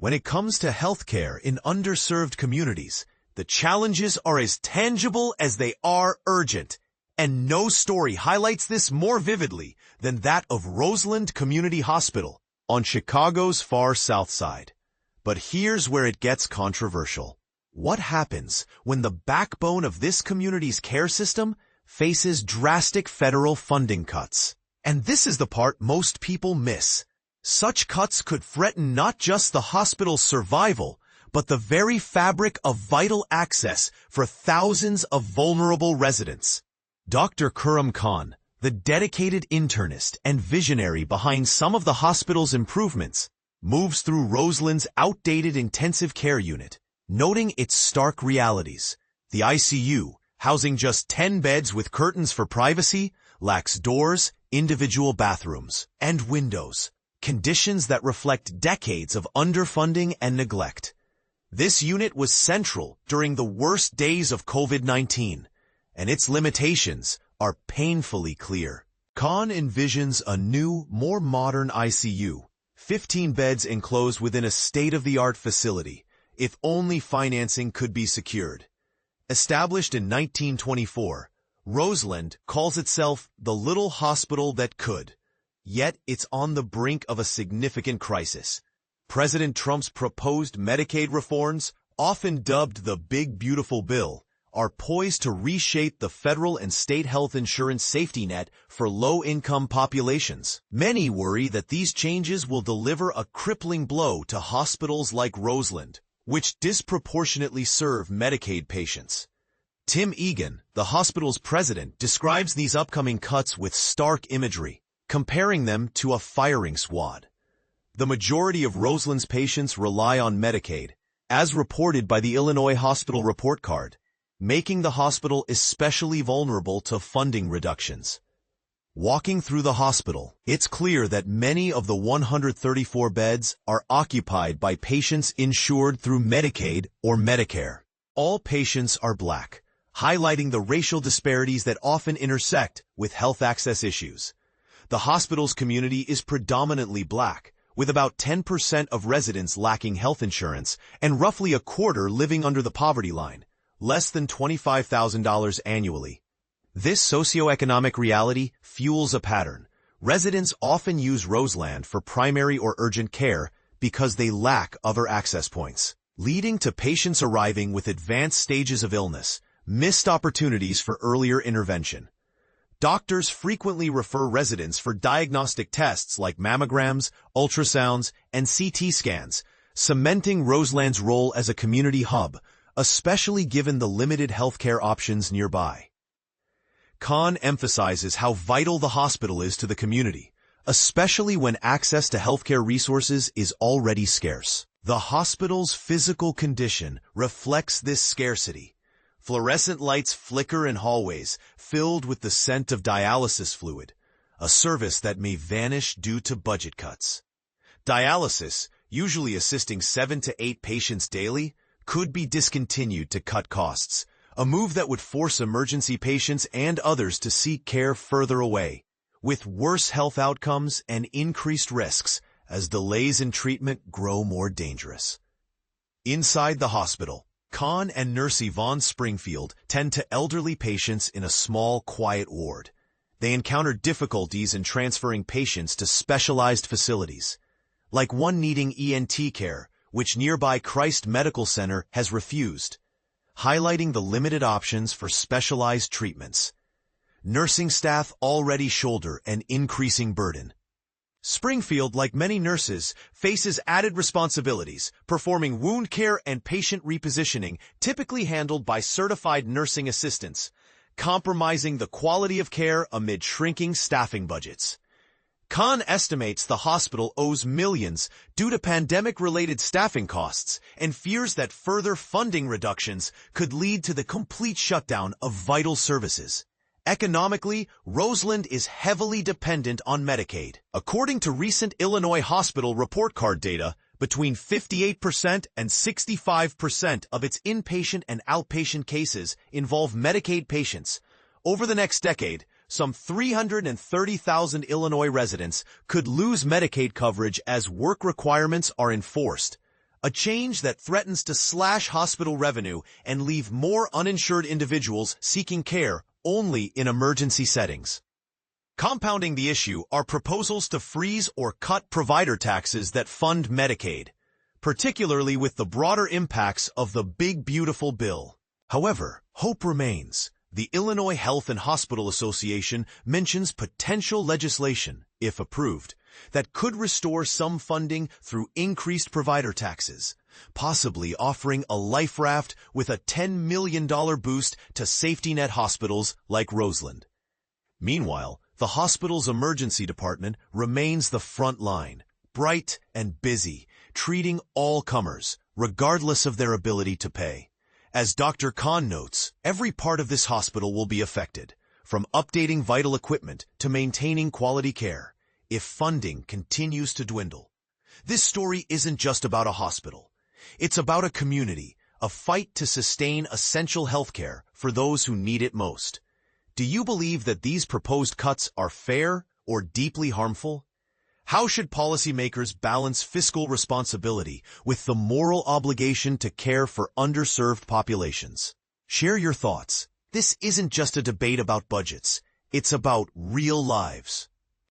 When it comes to healthcare in underserved communities, the challenges are as tangible as they are urgent, and no story highlights this more vividly than that of Roseland Community Hospital on Chicago's far south side. But here's where it gets controversial. What happens when the backbone of this community's care system faces drastic federal funding cuts? And this is the part most people miss. Such cuts could threaten not just the hospital's survival, but the very fabric of vital access for thousands of vulnerable residents. Dr. Khurram Khan, the dedicated internist and visionary behind some of the hospital's improvements, moves through Roseland's outdated intensive care unit, noting its stark realities. The ICU, housing just 10 beds with curtains for privacy, lacks doors, individual bathrooms, and windows, conditions that reflect decades of underfunding and neglect. This unit was central during the worst days of COVID-19, and its limitations are painfully clear. Khan envisions a new, more modern ICU, 15 beds enclosed within a state-of-the-art facility, if only financing could be secured. Established in 1924, Roseland calls itself the little hospital that could. Yet it's on the brink of a significant crisis. President Trump's proposed Medicaid reforms, often dubbed the Big Beautiful Bill, are poised to reshape the federal and state health insurance safety net for low-income populations. Many worry that these changes will deliver a crippling blow to hospitals like Roseland, which disproportionately serve Medicaid patients. Tim Egan, the hospital's president, describes these upcoming cuts with stark imagery, comparing them to a firing squad. The majority of Roseland's patients rely on Medicaid, as reported by the Illinois Hospital Report Card, making the hospital especially vulnerable to funding reductions. Walking through the hospital, it's clear that many of the 134 beds are occupied by patients insured through Medicaid or Medicare. All patients are Black, highlighting the racial disparities that often intersect with health access issues. The hospital's community is predominantly Black, with about 10% of residents lacking health insurance and roughly a quarter living under the poverty line, less than $25,000 annually. This socioeconomic reality fuels a pattern. Residents often use Roseland for primary or urgent care because they lack other access points, leading to patients arriving with advanced stages of illness, missed opportunities for earlier intervention. Doctors frequently refer residents for diagnostic tests like mammograms, ultrasounds, and CT scans, cementing Roseland's role as a community hub, especially given the limited healthcare options nearby. Khan emphasizes how vital the hospital is to the community, especially when access to healthcare resources is already scarce. The hospital's physical condition reflects this scarcity. Fluorescent lights flicker in hallways filled with the scent of dialysis fluid, a service that may vanish due to budget cuts. Dialysis, usually assisting 7 to 8 patients daily, could be discontinued to cut costs, a move that would force emergency patients and others to seek care further away, with worse health outcomes and increased risks as delays in treatment grow more dangerous. Inside the hospital, Khan and nurse Yvonne Springfield tend to elderly patients in a small, quiet ward. They encounter difficulties in transferring patients to specialized facilities, like one needing ENT care, which nearby Christ Medical Center has refused, highlighting the limited options for specialized treatments. Nursing staff already shoulder an increasing burden. Springfield, like many nurses, faces added responsibilities, performing wound care and patient repositioning, typically handled by certified nursing assistants, compromising the quality of care amid shrinking staffing budgets. Khan estimates the hospital owes millions due to pandemic-related staffing costs and fears that further funding reductions could lead to the complete shutdown of vital services. Economically, Roseland is heavily dependent on Medicaid. According to recent Illinois Hospital Report Card data, between 58% and 65% of its inpatient and outpatient cases involve Medicaid patients. Over the next decade, some 330,000 Illinois residents could lose Medicaid coverage as work requirements are enforced, a change that threatens to slash hospital revenue and leave more uninsured individuals seeking care only in emergency settings. Compounding the issue are proposals to freeze or cut provider taxes that fund Medicaid, particularly with the broader impacts of the Big Beautiful Bill. However, hope remains. The Illinois Health and Hospital Association mentions potential legislation, if approved, that could restore some funding through increased provider taxes, possibly offering a life raft with a $10 million boost to safety net hospitals like Roseland. Meanwhile, the hospital's emergency department remains the front line, bright and busy, treating all comers, regardless of their ability to pay. As Dr. Khan notes, every part of this hospital will be affected, from updating vital equipment to maintaining quality care, if funding continues to dwindle. This story isn't just about a hospital. It's about a community, a fight to sustain essential healthcare for those who need it most. Do you believe that these proposed cuts are fair or deeply harmful? How should policymakers balance fiscal responsibility with the moral obligation to care for underserved populations? Share your thoughts. This isn't just a debate about budgets. It's about real lives.